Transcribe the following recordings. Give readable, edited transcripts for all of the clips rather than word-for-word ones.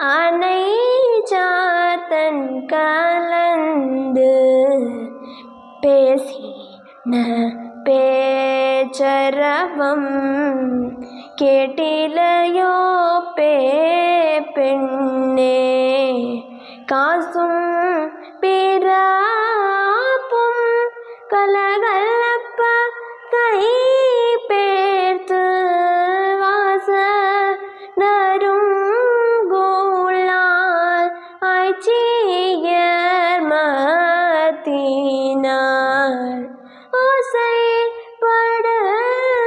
அனை சாத்தன் கலந்து பேசின பேச்சரவம் கேட்டிலையோ பெண்ணே காசும் பிறாப்பும் கலகலப்ப கை பேர்த்து வாச நருங்கோளால் ஆய்ச்சியர் மத்தினார்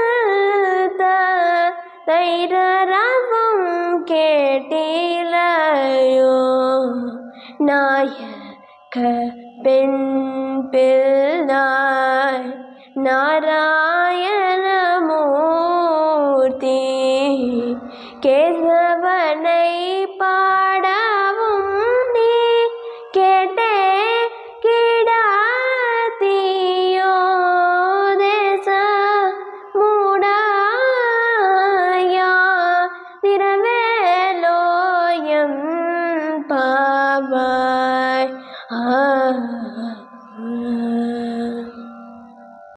ஓசைப்படுத்த தைரரவம் கேட்டிலையோ நாயக பெண் பிள்ளாய் நாரா